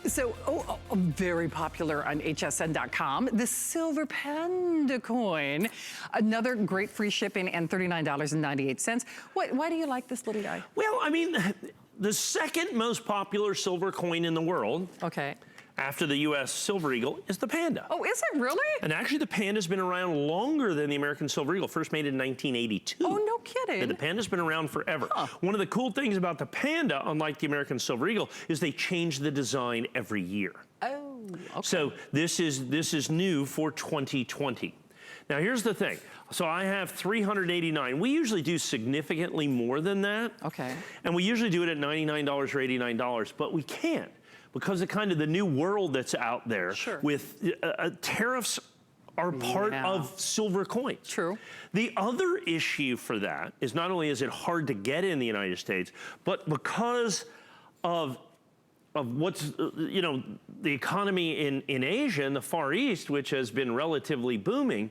So, very popular on hsn.com, the silver panda coin. Another great free shipping and $39.98. Why do you like this little guy? Well, I mean, the second most popular silver coin in the world, okay, after the US Silver Eagle, is the Panda. Oh, is it really? And actually the Panda's been around longer than the American Silver Eagle, first made in 1982. Oh, no kidding. And the Panda's been around forever. Huh. One of the cool things about the Panda, unlike the American Silver Eagle, is they change the design every year. Oh, okay. So this is new for 2020. Now here's the thing. So I have 389. We usually do significantly more than that. Okay. And we usually do it at $99 or $89, but we can't because of kind of the new world that's out there. Sure. With tariffs are part of silver coins. True. The other issue for that is not only is it hard to get in the United States, but because of what's, you know, the economy in Asia and the Far East, which has been relatively booming,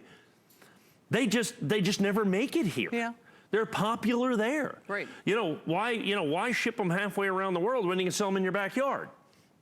they just never make it here. Yeah. They're popular there. Right. You know, why ship them halfway around the world when you can sell them in your backyard?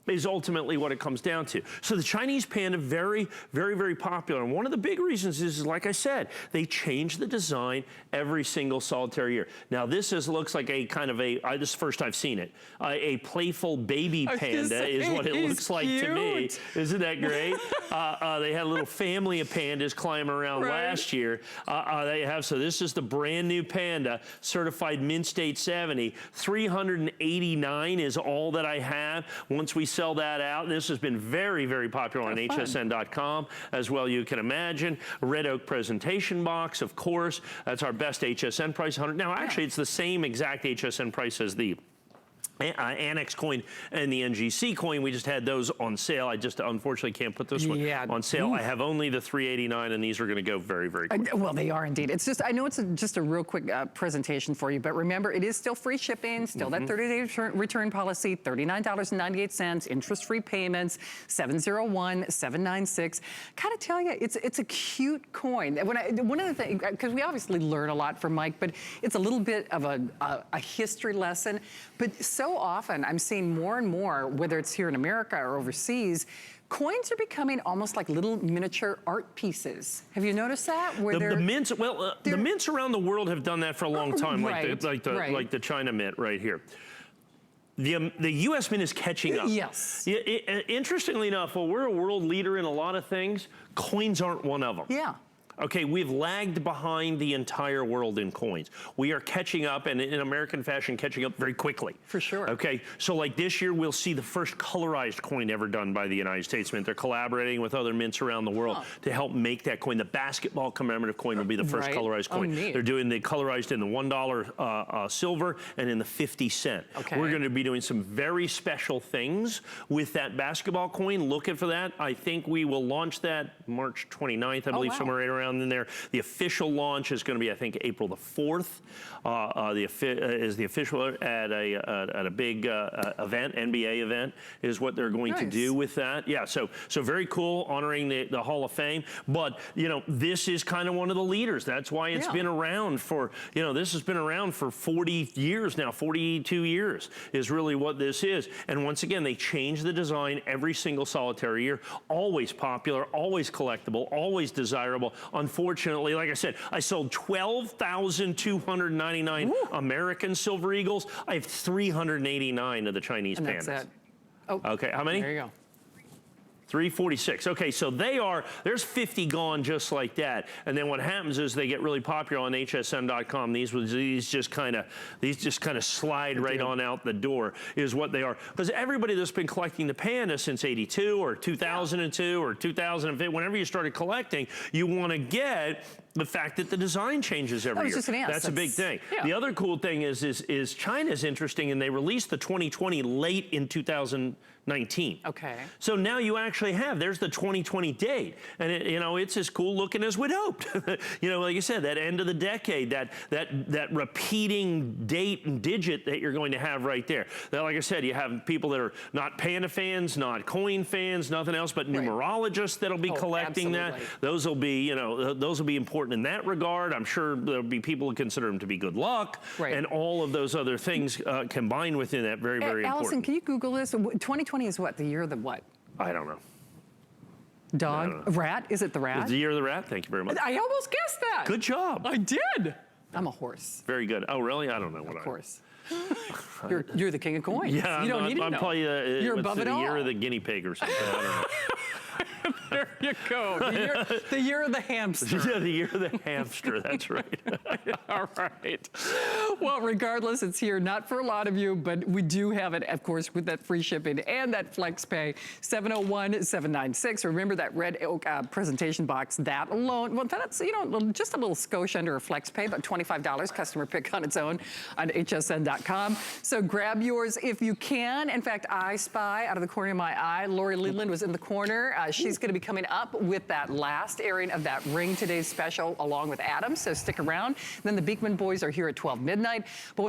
Is ultimately what it comes down to. So the Chinese Panda, very, very, very popular. And one of the big reasons is, like I said, they change the design every single solitary year. Now this looks like a kind of this is the first I've seen it. A playful baby panda is what it looks like to me. Isn't that great? They had a little family of pandas climbing around last year. So this is the brand new Panda, certified Mint State 70. 389 is all that I have. Once we sell that out, this has been very, very popular on hsn.com as well, you can imagine. Red Oak presentation box, of course. That's our best HSN price, 100. Now, actually, it's the same exact HSN price as the ANACS coin and the NGC coin. We just had those on sale. I just unfortunately can't put this one on sale. I have only the 389, and these are going to go very, very quick. Well, they are indeed. It's just, I know it's just a real quick presentation for you, but remember, it is still free shipping, still that 30-day return policy, $39.98, interest-free payments, 701-796. Gotta tell you, it's a cute coin. One of the things, because we obviously learn a lot from Mike, but it's a little bit of a history lesson. But so often I'm seeing more and more, whether it's here in America or overseas, coins are becoming almost like little miniature art pieces. Have you noticed that? Where the mints, the mints around the world have done that for a long time, like the China mint right here. The U.S. Mint is catching up. Yes. Interestingly enough, while we're a world leader in a lot of things, coins aren't one of them. Yeah. Okay, we've lagged behind the entire world in coins. We are catching up, and in American fashion, catching up very quickly. For sure. Okay, so like this year, we'll see the first colorized coin ever done by the United States Mint. They're collaborating with other mints around the world to help make that coin. The basketball commemorative coin will be the first colorized coin. They're doing the colorized in the $1 silver and in the 50 cent. Okay. We're gonna be doing some very special things with that basketball coin. Looking for that. I think we will launch that March 29th, I believe, somewhere right around in there. The official launch is going to be, I think, April the 4th. Is the official at a big event, NBA event, is what they're going to do with that. Yeah, so very cool, honoring the Hall of Fame. But you know, this is kind of one of the leaders. That's why it's been around for, you know, this has been around for 40 years now. 42 years is really what this is. And once again, they change the design every single solitary year. Always popular, always collectible, always desirable. Unfortunately, like I said, I sold 12,299 American Silver Eagles. I have 389 of the Chinese Pandas. That's it. Oh, okay, how many? There you go. 346. Okay, so there's 50 gone just like that. And then what happens is they get really popular on hsn.com. These just kind of slide right on out the door is what they are. Because everybody that's been collecting the Panda since 82 or 2002 or 2005, whenever you started collecting, you want to get the fact that the design changes every year. That's a big thing. Yeah. The other cool thing is China's interesting, and they released the 2020 late in 2019. Okay. So now you actually have, there's the 2020 date. And it's as cool looking as we'd hoped. You know, like you said, that end of the decade, that repeating date and digit that you're going to have right there. That, like I said, you have people that are not Panda fans, not coin fans, nothing else, but numerologists that'll be collecting that. Those will be, those will be important important in that regard. I'm sure there'll be people who consider them to be good luck, and all of those other things combined within that very, very Allison, important. can you Google this? 2020 is what? The year of the what? I don't know. Dog? Rat? Is it the rat? It's the year of the rat. Thank you very much. I almost guessed that. Good job. I did. I'm a horse. Very good. Oh, really? I don't know what Of course. You're the king of coins. Yeah, you don't need to I'm know. probably You're above it all. the year of the guinea pig or something. I don't know. There you go. The year of the hamster. Yeah, the year of the hamster. That's right. All right. Well, regardless, it's here not for a lot of you, but we do have it, of course, with that free shipping and that flex pay. 701-796. Remember that red oak presentation box. That alone, well, that's, you know, just a little skosh under a flex pay, about $25 customer pick on its own on hsn.com. So grab yours if you can. In fact, I spy out of the corner of my eye, Lori Leland was in the corner. She's going to be coming up with that last airing of that Ring Today's special along with Adam, so stick around. Then the Beekman boys are here at 12 midnight. But